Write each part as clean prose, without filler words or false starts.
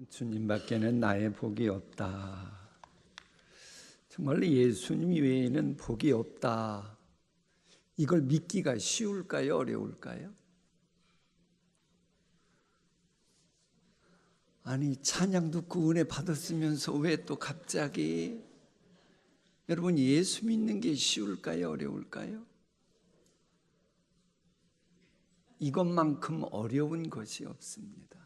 주님밖에는 나의 복이 없다. 정말 예수님 외에는 복이 없다. 이걸 믿기가 쉬울까요? 어려울까요? 아니, 찬양 듣고 은혜 받았으면서 왜 또 갑자기? 여러분, 예수 믿는 게 쉬울까요? 어려울까요? 이것만큼 어려운 것이 없습니다.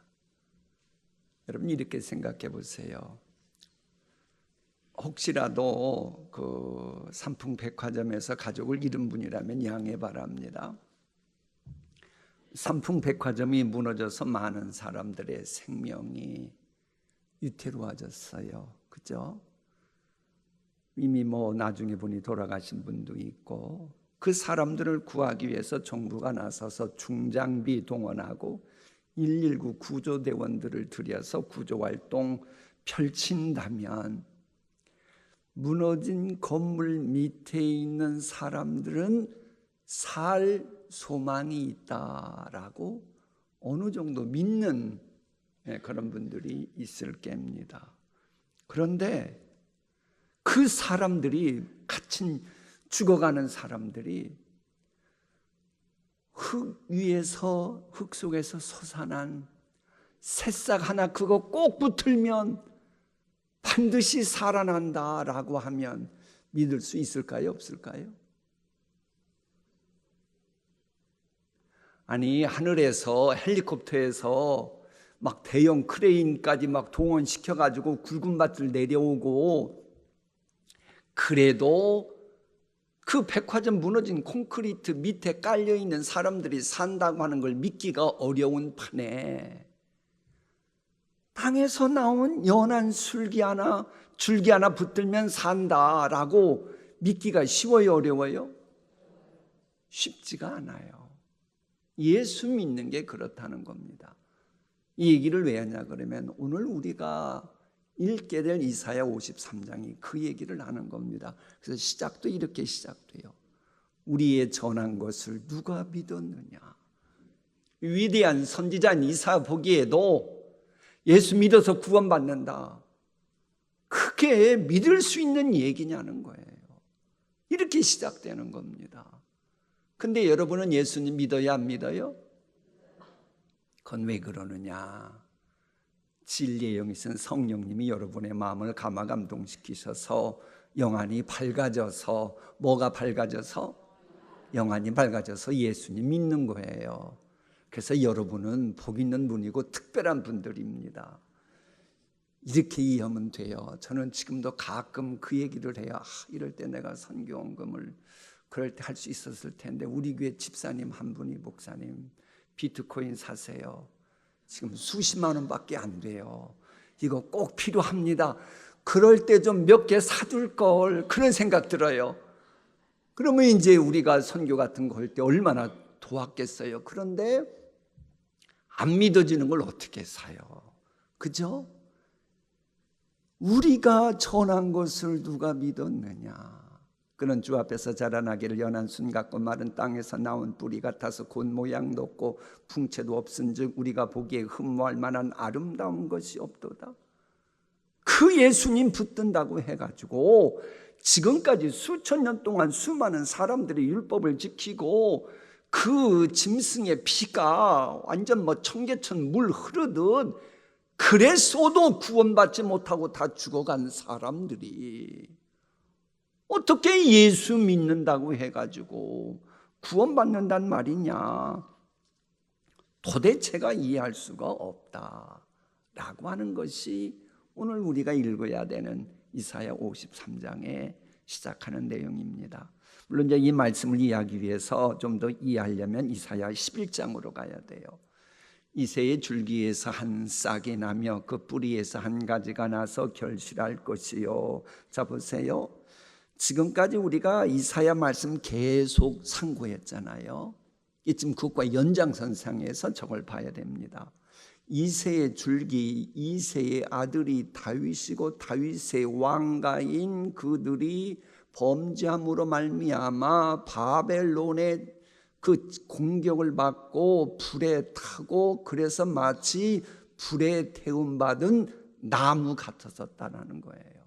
여러분, 이렇게 생각해 보세요. 혹시라도 그 삼풍백화점에서 가족을 잃은 분이라면 양해 바랍니다. 삼풍백화점이 무너져서 많은 사람들의 생명이 위태로워졌어요. 그죠? 이미 나중에 분이 돌아가신 분도 있고, 그 사람들을 구하기 위해서 정부가 나서서 중장비 동원하고 119 구조대원들을 들여서 구조활동 펼친다면 무너진 건물 밑에 있는 사람들은 살 소망이 있다라고 어느 정도 믿는 그런 분들이 있을 겁니다. 그런데 그 사람들이 갇힌 죽어가는 사람들이 흙 위에서 흙 속에서 솟아난 새싹 하나 그거 꼭 붙들면 반드시 살아난다라고 하면 믿을 수 있을까요? 없을까요? 아니, 하늘에서 헬리콥터에서 막 대형 크레인까지 막 동원시켜가지고 굵은 밭을 내려오고, 그래도 그 백화점 무너진 콘크리트 밑에 깔려있는 사람들이 산다고 하는 걸 믿기가 어려운 판에 땅에서 나온 연한 줄기 하나 붙들면 산다라고 믿기가 쉬워요? 어려워요? 쉽지가 않아요. 예수 믿는 게 그렇다는 겁니다. 이 얘기를 왜 하냐 그러면 오늘 우리가 읽게 될 이사야 53장이 그 얘기를 하는 겁니다. 그래서 시작도 이렇게 시작돼요. 우리의 전한 것을 누가 믿었느냐. 위대한 선지자인 이사야 보기에도 예수 믿어서 구원받는다, 그게 믿을 수 있는 얘기냐는 거예요. 이렇게 시작되는 겁니다. 근데 여러분은 예수님 믿어야 안 믿어요? 그건 왜 그러느냐. 진리의 영이신 성령님이 여러분의 마음을 감화감동시키셔서 영안이 밝아져서, 뭐가 밝아져서? 영안이 밝아져서 예수님 믿는 거예요. 그래서 여러분은 복 있는 분이고 특별한 분들입니다. 이렇게 이해하면 돼요. 저는 지금도 가끔 그 얘기를 해요. 이럴 때 내가 선교원금을 그럴 때 할 수 있었을 텐데, 우리 교회 집사님 한 분이 목사님 비트코인 사세요. 지금 수십만 원밖에 안 돼요. 이거 꼭 필요합니다. 그럴 때 좀 몇 개 사둘 걸, 그런 생각 들어요. 그러면 이제 우리가 선교 같은 거 할 때 얼마나 도왔겠어요. 그런데 안 믿어지는 걸 어떻게 사요? 그죠? 우리가 전한 것을 누가 믿었느냐. 그는 주 앞에서 자라나기를 연한 순 같고 마른 땅에서 나온 뿌리 같아서 곧 모양도 없고 풍채도 없은즉 우리가 보기에 흠모할 만한 아름다운 것이 없도다. 그 예수님 붙든다고 해가지고 지금까지 수천 년 동안 수많은 사람들이 율법을 지키고 그 짐승의 피가 완전 청계천 물 흐르듯, 그래서도 구원받지 못하고 다 죽어간 사람들이 어떻게 예수 믿는다고 해가지고 구원받는단 말이냐. 도대체가 이해할 수가 없다라고 하는 것이 오늘 우리가 읽어야 되는 이사야 53장에 시작하는 내용입니다. 물론 이제 이 말씀을 이해하기 위해서 좀 더 이해하려면 이사야 11장으로 가야 돼요. 이새의 줄기에서 한 싹이 나며 그 뿌리에서 한 가지가 나서 결실할 것이요. 자, 보세요. 지금까지 우리가 이사야 말씀 계속 상고했잖아요. 이쯤 그것과 연장선상에서 저걸 봐야 됩니다. 이새의 줄기, 이새의 아들이 다윗이고 다윗의 왕가인 그들이 범죄함으로 말미암아 바벨론의 그 공격을 받고 불에 타고, 그래서 마치 불에 태움받은 나무 같았었다는 거예요.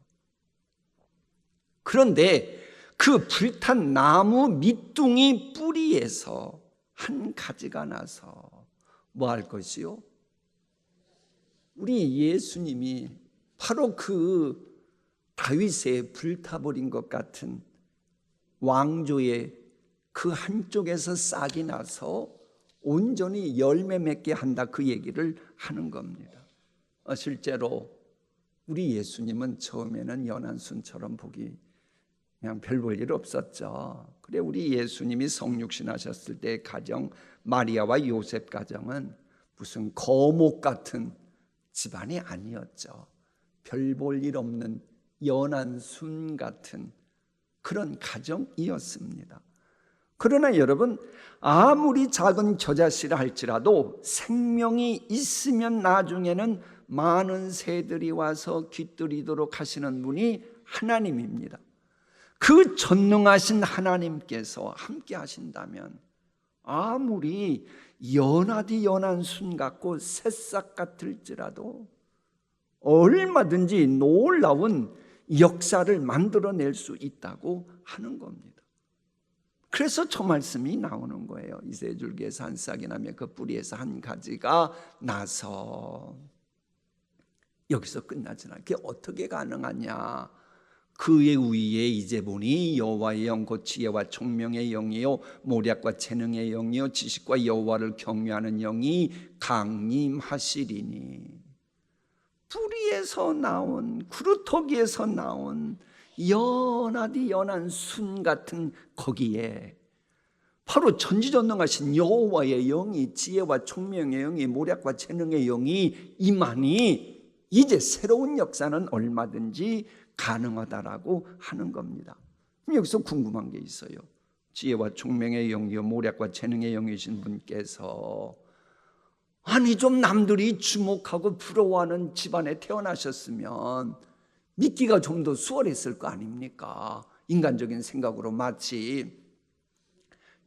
그런데 그 불탄 나무 밑둥이 뿌리에서 한 가지가 나서 뭐 할 것이요? 우리 예수님이 바로 그 다윗의 불타버린 것 같은 왕조의 그 한쪽에서 싹이 나서 온전히 열매 맺게 한다, 그 얘기를 하는 겁니다. 실제로 우리 예수님은 처음에는 연한순처럼 보기 그냥 별 볼 일 없었죠. 그래, 우리 예수님이 성육신 하셨을 때 가정, 마리아와 요셉 가정은 무슨 거목 같은 집안이 아니었죠. 별 볼 일 없는 연한순 같은 그런 가정이었습니다. 그러나 여러분, 아무리 작은 저자씨라 할지라도 생명이 있으면 나중에는 많은 새들이 와서 깃들이도록 하시는 분이 하나님입니다. 그 전능하신 하나님께서 함께 하신다면 아무리 연하디 연한 순 같고 새싹 같을지라도 얼마든지 놀라운 역사를 만들어낼 수 있다고 하는 겁니다. 그래서 저 말씀이 나오는 거예요. 이세줄기에서 한 싹이 나면 그 뿌리에서 한 가지가 나서. 여기서 끝나지 않아요. 그게 어떻게 가능하냐? 그의 위에 이제 보니 여호와의 영 곧 지혜와 총명의 영이요 모략과 재능의 영이요 지식과 여호와를 경외하는 영이 강림하시리니. 뿌리에서 나온, 구루터기에서 나온 연하디 연한 순 같은 거기에 바로 전지전능하신 여호와의 영이, 지혜와 총명의 영이, 모략과 재능의 영이 임하니 이제 새로운 역사는 얼마든지 가능하다라고 하는 겁니다. 여기서 궁금한 게 있어요. 지혜와 총명의 영이요 모략과 재능의 영이신 분께서 아니 좀 남들이 주목하고 부러워하는 집안에 태어나셨으면 믿기가 좀 더 수월했을 거 아닙니까? 인간적인 생각으로 마치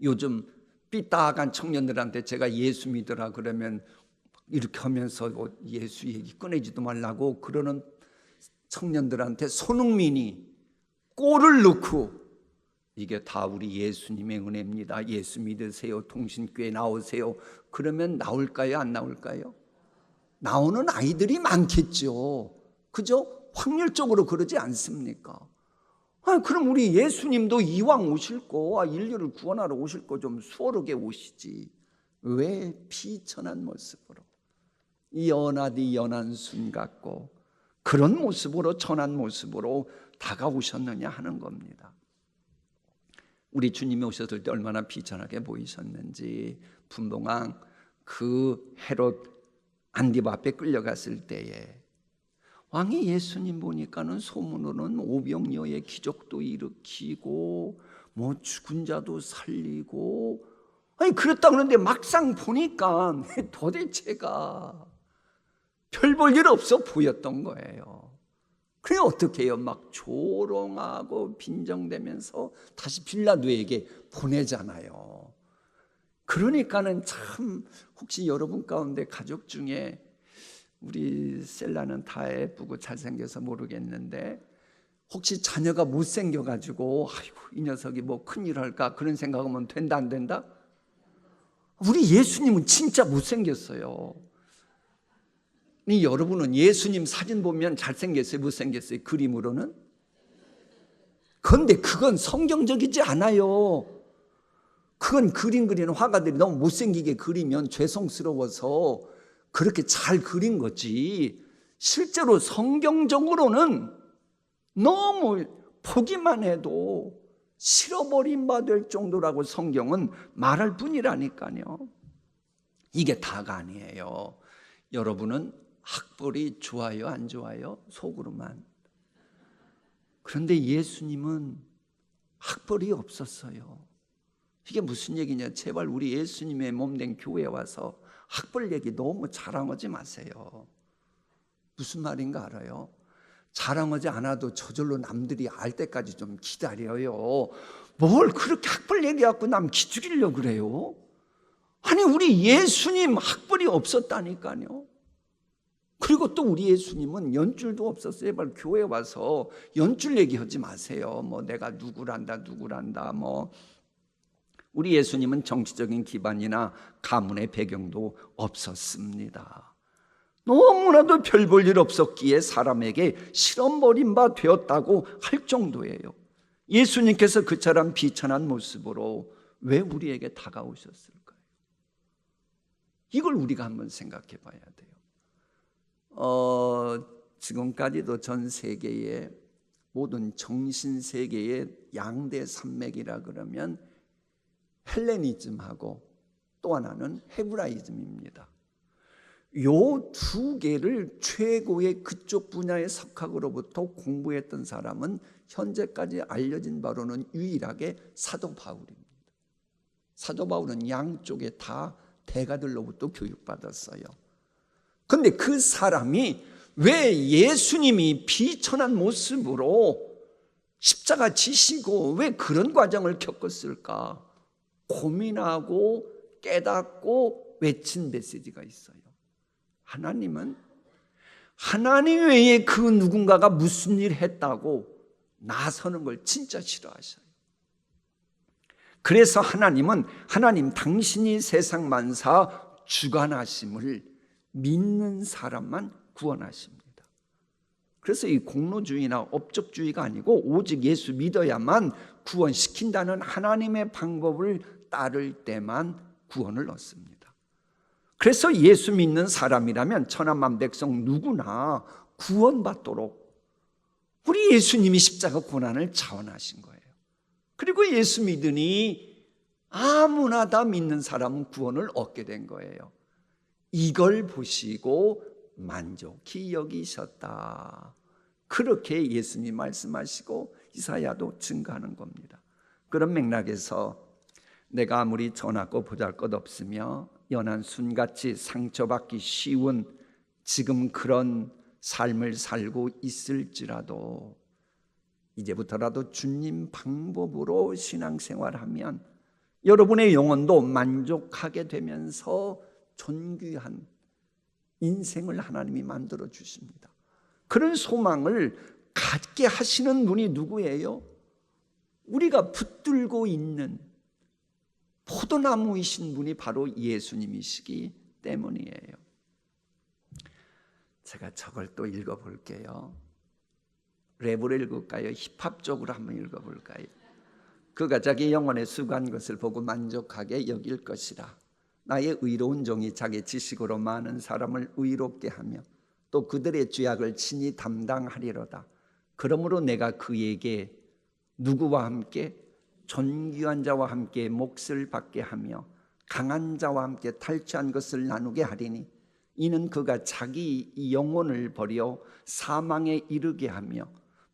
요즘 삐딱한 청년들한테 제가 예수 믿으라 그러면 이렇게 하면서 예수 얘기 꺼내지도 말라고 그러는 청년들한테 손흥민이 골을 넣고 이게 다 우리 예수님의 은혜입니다, 예수 믿으세요, 동신교회 나오세요, 그러면 나올까요? 안 나올까요? 나오는 아이들이 많겠죠. 그죠? 확률적으로 그러지 않습니까? 그럼 우리 예수님도 이왕 오실 거, 인류를 구원하러 오실 거 좀 수월하게 오시지 왜 비천한 모습으로 연하디 연한 순 같고 그런 모습으로, 천한 모습으로 다가오셨느냐 하는 겁니다. 우리 주님이 오셨을 때 얼마나 비천하게 보이셨는지 분봉왕 그 헤롯 안디바 앞에 끌려갔을 때에 왕이 예수님 보니까는 소문으로는 오병이어의 기적도 일으키고 뭐 죽은 자도 살리고, 아니 그랬다 그러는데 막상 보니까 도대체가 별 볼 일 없어 보였던 거예요. 그래 어떻게 해요? 막 조롱하고 빈정대면서 다시 빌라도에게 보내잖아요. 그러니까는 참, 혹시 여러분 가운데 가족 중에 우리 셀라는 다 예쁘고 잘생겨서 모르겠는데 혹시 자녀가 못생겨가지고 아이고 이 녀석이 뭐 큰일 할까 그런 생각하면 된다 안 된다? 우리 예수님은 진짜 못생겼어요. 여러분은 예수님 사진 보면 잘생겼어요, 못생겼어요? 그림으로는? 그런데 그건 성경적이지 않아요. 그건 그림 그리는 화가들이 너무 못생기게 그리면 죄송스러워서 그렇게 잘 그린 거지, 실제로 성경적으로는 너무 보기만 해도 실어버림 받을 정도라고 성경은 말할 뿐이라니까요. 이게 다가 아니에요. 여러분은 학벌이 좋아요, 안 좋아요? 속으로만. 그런데 예수님은 학벌이 없었어요. 이게 무슨 얘기냐? 제발 우리 예수님의 몸된 교회에 와서 학벌 얘기 너무 자랑하지 마세요. 무슨 말인가 알아요? 자랑하지 않아도 저절로 남들이 알 때까지 좀 기다려요. 뭘 그렇게 학벌 얘기해갖고 남 기죽이려고 그래요? 아니 우리 예수님 학벌이 없었다니까요. 그리고 또 우리 예수님은 연줄도 없었어요. 제발 교회 와서 연줄 얘기하지 마세요. 뭐 내가 누구란다 뭐. 우리 예수님은 정치적인 기반이나 가문의 배경도 없었습니다. 너무나도 별 볼 일 없었기에 사람에게 실험 버린 바 되었다고 할 정도예요. 예수님께서 그처럼 비천한 모습으로 왜 우리에게 다가오셨을까요? 이걸 우리가 한번 생각해 봐야 돼요. 지금까지도 전 세계의 모든 정신 세계의 양대 산맥이라 그러면 헬레니즘하고 또 하나는 헤브라이즘입니다. 요 두 개를 최고의 그쪽 분야의 석학으로부터 공부했던 사람은 현재까지 알려진 바로는 유일하게 사도 바울입니다. 사도 바울은 양쪽에 다 대가들로부터 교육받았어요. 그런데 그 사람이 왜 예수님이 비천한 모습으로 십자가 지시고 왜 그런 과정을 겪었을까 고민하고 깨닫고 외친 메시지가 있어요. 하나님은 하나님 외에 그 누군가가 무슨 일 했다고 나서는 걸 진짜 싫어하셔요. 그래서 하나님은 하나님 당신이 세상 만사 주관하심을 믿는 사람만 구원하십니다. 그래서 이 공로주의나 업적주의가 아니고 오직 예수 믿어야만 구원시킨다는 하나님의 방법을 따를 때만 구원을 얻습니다. 그래서 예수 믿는 사람이라면 천하만 백성 누구나 구원받도록 우리 예수님이 십자가 고난을 자원하신 거예요. 그리고 예수 믿으니 아무나 다 믿는 사람은 구원을 얻게 된 거예요. 이걸 보시고 만족히 여기셨다. 그렇게 예수님 말씀하시고 이사야도 증거하는 겁니다. 그런 맥락에서 내가 아무리 전하고 보잘것없으며 연한 순같이 상처받기 쉬운 지금 그런 삶을 살고 있을지라도 이제부터라도 주님 방법으로 신앙생활하면 여러분의 영혼도 만족하게 되면서 존귀한 인생을 하나님이 만들어 주십니다. 그런 소망을 갖게 하시는 분이 누구예요? 우리가 붙들고 있는 포도나무이신 분이 바로 예수님이시기 때문이에요. 제가 저걸 또 읽어볼게요. 랩으로 읽을까요? 힙합적으로 한번 읽어볼까요? 그가 자기 영혼에 수고한 것을 보고 만족하게 여길 것이라. 나의 의로운 종이 자기 지식으로 많은 사람을 의롭게 하며 또 그들의 죄악을 친히 담당하리로다. 그러므로 내가 그에게 누구와 함께? 존귀한 자와 함께 몫을 받게 하며 강한 자와 함께 탈취한 것을 나누게 하리니 이는 그가 자기 영혼을 버려 사망에 이르게 하며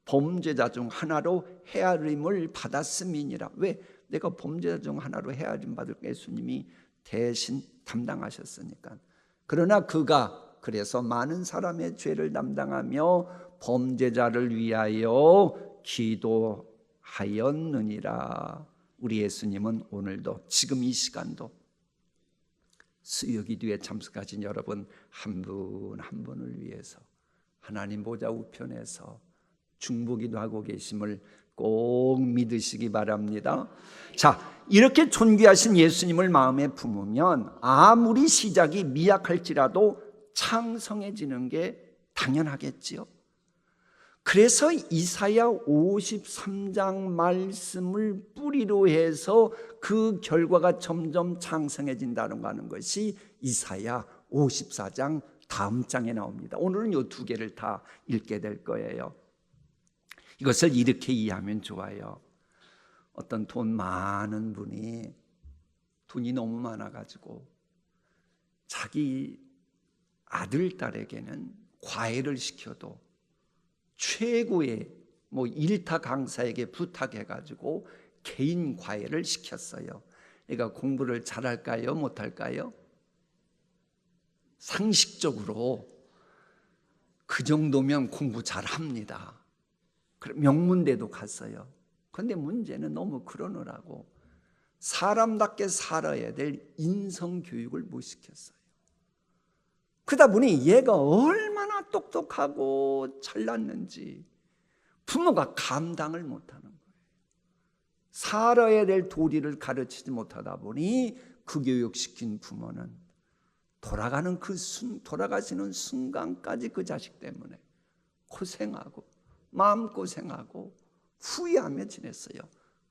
범죄자 중 하나로 헤아림을 받았음이니라. 왜? 내가 범죄자 중 하나로 헤아림 받을 예수님이 대신 담당하셨으니까. 그러나 그가 그래서 많은 사람의 죄를 담당하며 범죄자를 위하여 기도하였느니라. 우리 예수님은 오늘도 지금 이 시간도 수요기도에 참석하신 여러분 한 분 한 분을 위해서 하나님 보좌 우편에서 중보기도 하고 계심을 꼭 믿으시기 바랍니다. 자, 이렇게 존귀하신 예수님을 마음에 품으면 아무리 시작이 미약할지라도 창성해지는 게 당연하겠지요. 그래서 이사야 53장 말씀을 뿌리로 해서 그 결과가 점점 창성해진다는 거 하는 것이 이사야 54장 다음 장에 나옵니다. 오늘은 이 두 개를 다 읽게 될 거예요. 이것을 이렇게 이해하면 좋아요. 어떤 돈 많은 분이 돈이 너무 많아가지고 자기 아들, 딸에게는 과외를 시켜도 최고의 일타 강사에게 부탁해가지고 개인 과외를 시켰어요. 그러니까 공부를 잘할까요? 못할까요? 상식적으로 그 정도면 공부 잘합니다. 명문대도 갔어요. 그런데 문제는 너무 그러느라고 사람답게 살아야 될 인성교육을 못 시켰어요. 그러다 보니 얘가 얼마나 똑똑하고 잘났는지 부모가 감당을 못하는 거예요. 살아야 될 도리를 가르치지 못하다 보니 그 교육시킨 부모는 돌아가시는 순간까지 그 자식 때문에 고생하고 마음고생하고 후회하며 지냈어요.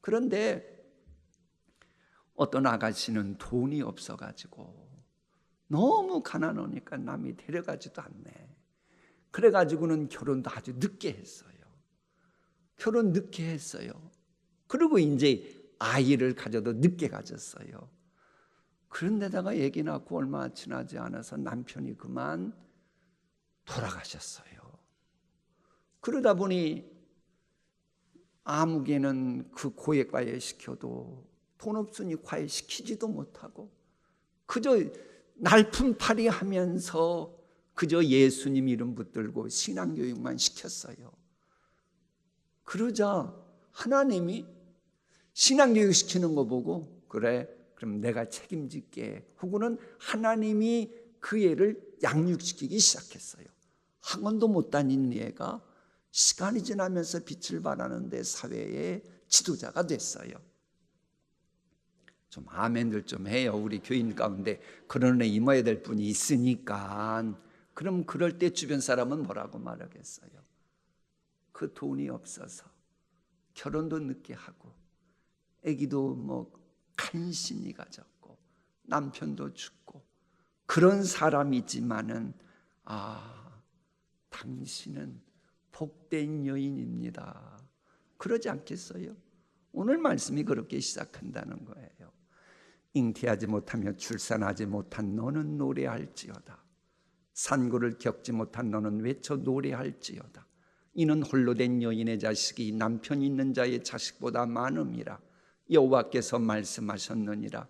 그런데 어떤 아가씨는 돈이 없어가지고 너무 가난하니까 남이 데려가지도 않네. 그래가지고는 결혼도 아주 늦게 했어요. 결혼 늦게 했어요. 그리고 이제 아이를 가져도 늦게 가졌어요. 그런데다가 얘기 낳고 얼마 지나지 않아서 남편이 그만 돌아가셨어요. 그러다 보니 아무개는 그 고액과외 시켜도 돈 없으니 과외시키지도 못하고 그저 날품팔이 하면서 그저 예수님 이름 붙들고 신앙교육만 시켰어요. 그러자 하나님이 신앙교육 시키는 거 보고 그래 그럼 내가 책임질게 혹은 하나님이 그 애를 양육시키기 시작했어요. 학원도 못 다니는 애가 시간이 지나면서 빛을 발하는데 사회의 지도자가 됐어요. 좀 아멘들 좀 해요. 우리 교인 가운데 그런 애 임해야 될 분이 있으니까. 그럼 그럴 때 주변 사람은 뭐라고 말하겠어요? 그 돈이 없어서 결혼도 늦게 하고 아기도 뭐 간신히 가졌고 남편도 죽고 그런 사람이지만은 당신은 복된 여인입니다. 그러지 않겠어요? 오늘 말씀이 그렇게 시작한다는 거예요. 잉태하지 못하며 출산하지 못한 너는 노래할지어다. 산고를 겪지 못한 너는 외쳐 노래할지어다. 이는 홀로 된 여인의 자식이 남편 있는 자의 자식보다 많음이라. 여호와께서 말씀하셨느니라.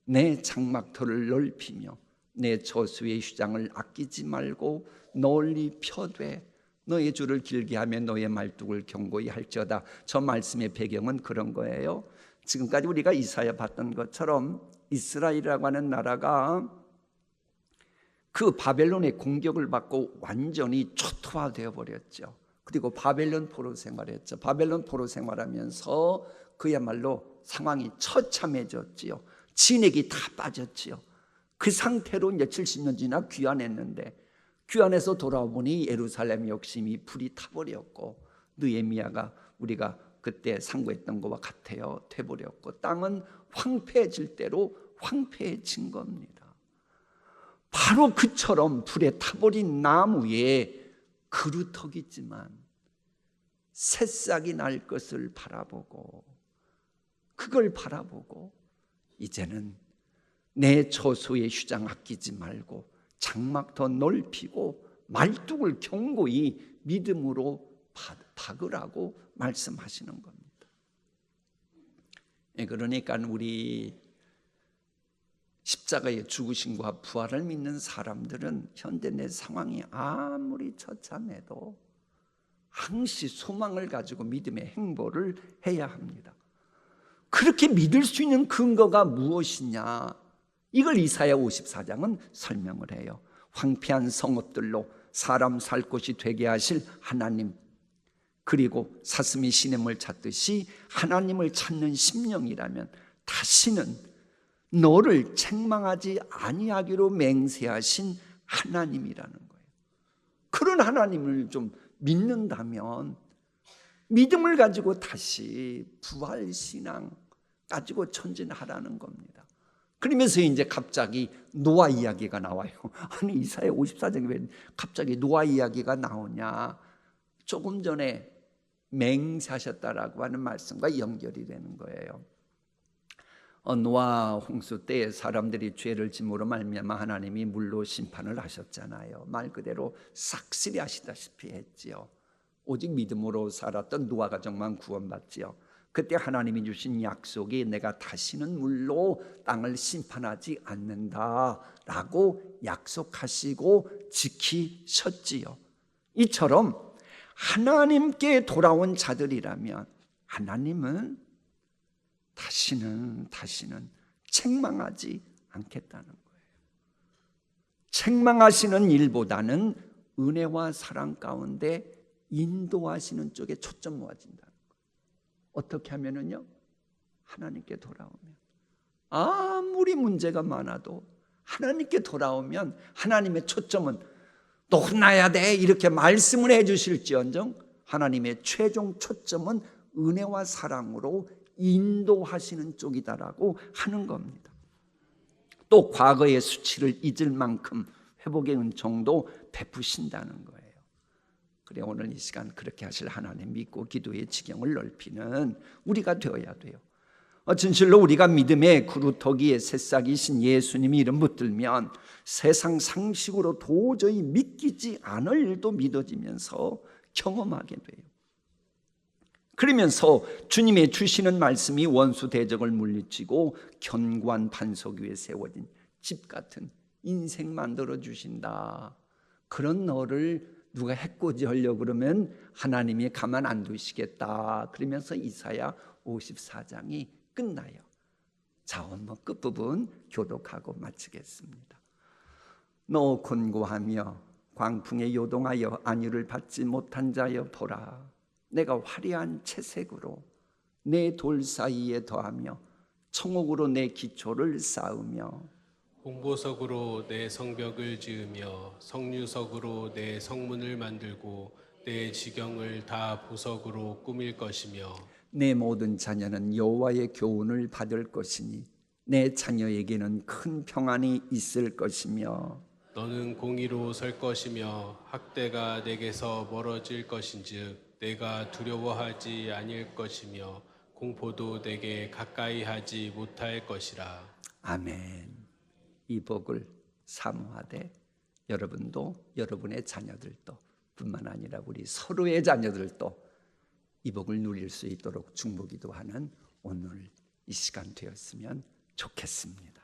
내 장막터를 넓히며 내 저수의 휴장을 아끼지 말고 널리 펴되 너의 줄을 길게 하며 너의 말뚝을 견고히 할지어다. 저 말씀의 배경은 그런 거예요. 지금까지 우리가 이사야 봤던 것처럼 이스라엘이라고 하는 나라가 그 바벨론의 공격을 받고 완전히 초토화되어 버렸죠. 그리고 바벨론 포로 생활했죠. 바벨론 포로 생활하면서 그야말로 상황이 처참해졌지요. 진액이 다 빠졌지요. 그 상태로 이제 70년 지나 귀환했는데 귀환해서 돌아오보니 예루살렘 역시 불이 타버렸고 느헤미야가 우리가 그때 상고했던 것과 같아요. 돼버렸고 땅은 황폐해질 대로 황폐해진 겁니다. 바로 그처럼 불에 타버린 나무에 그루터기지만 새싹이 날 것을 바라보고 그걸 바라보고 이제는 내 저수의 휴장 아끼지 말고 장막 더 넓히고 말뚝을 견고히 믿음으로 박으라고 말씀하시는 겁니다. 그러니까 우리 십자가의 죽으심과 부활을 믿는 사람들은 현재 내 상황이 아무리 처참해도 항시 소망을 가지고 믿음의 행보를 해야 합니다. 그렇게 믿을 수 있는 근거가 무엇이냐? 이걸 이사야 54장은 설명을 해요. 황폐한 성읍들로 사람 살 곳이 되게 하실 하나님, 그리고 사슴이 시냇물 찾듯이 하나님을 찾는 심령이라면 다시는 너를 책망하지 아니하기로 맹세하신 하나님이라는 거예요. 그런 하나님을 좀 믿는다면 믿음을 가지고 다시 부활신앙 가지고 전진하라는 겁니다. 그러면서 이제 갑자기 노아 이야기가 나와요. 아니 이사야 54장에 왜 갑자기 노아 이야기가 나오냐? 조금 전에 맹세하셨다라고 하는 말씀과 연결이 되는 거예요. 노아 홍수 때 사람들이 죄를 짐으로 말미암아 하나님이 물로 심판을 하셨잖아요. 말 그대로 싹쓸이 하시다시피 했지요. 오직 믿음으로 살았던 노아 가정만 구원받지요. 그때 하나님이 주신 약속이 내가 다시는 물로 땅을 심판하지 않는다라고 약속하시고 지키셨지요. 이처럼 하나님께 돌아온 자들이라면 하나님은 다시는 책망하지 않겠다는 거예요. 책망하시는 일보다는 은혜와 사랑 가운데 인도하시는 쪽에 초점 모아진다는 거예요. 어떻게 하면은요? 하나님께 돌아오면, 아무리 문제가 많아도 하나님께 돌아오면 하나님의 초점은 또 혼나야 돼 이렇게 말씀을 해주실지언정 하나님의 최종 초점은 은혜와 사랑으로 인도하시는 쪽이다라고 하는 겁니다. 또 과거의 수치를 잊을 만큼 회복의 은총도 베푸신다는 거예요. 그래, 오늘 이 시간 그렇게 하실 하나님 믿고 기도의 지경을 넓히는 우리가 되어야 돼요. 진실로 우리가 믿음의 그루터기의 새싹이신 예수님이 이름 붙들면 세상 상식으로 도저히 믿기지 않을 일도 믿어지면서 경험하게 돼요. 그러면서 주님의 주시는 말씀이 원수 대적을 물리치고 견고한 반석 위에 세워진 집 같은 인생 만들어 주신다. 그런 너를 누가 해코지 하려고 그러면 하나님이 가만 안 두시겠다. 그러면서 이사야 54장이 끝나요. 자, 한번 끝부분 교독하고 마치겠습니다. 너 곤고하며 광풍에 요동하여 안위를 받지 못한 자여 보라. 내가 화려한 채색으로 내 돌 사이에 더하며 청옥으로 내 기초를 쌓으며 홍보석으로 내 성벽을 지으며 성류석으로 내 성문을 만들고 내 지경을 다 보석으로 꾸밀 것이며 내 모든 자녀는 여호와의 교훈을 받을 것이니 내 자녀에게는 큰 평안이 있을 것이며 너는 공의로 설 것이며 학대가 내게서 멀어질 것인즉 내가 두려워하지 아닐 것이며 공포도 내게 가까이 하지 못할 것이라. 아멘. 이 복을 사모하되 여러분도 여러분의 자녀들도 뿐만 아니라 우리 서로의 자녀들도 이 복을 누릴 수 있도록 중보기도하는 오늘 이 시간 되었으면 좋겠습니다.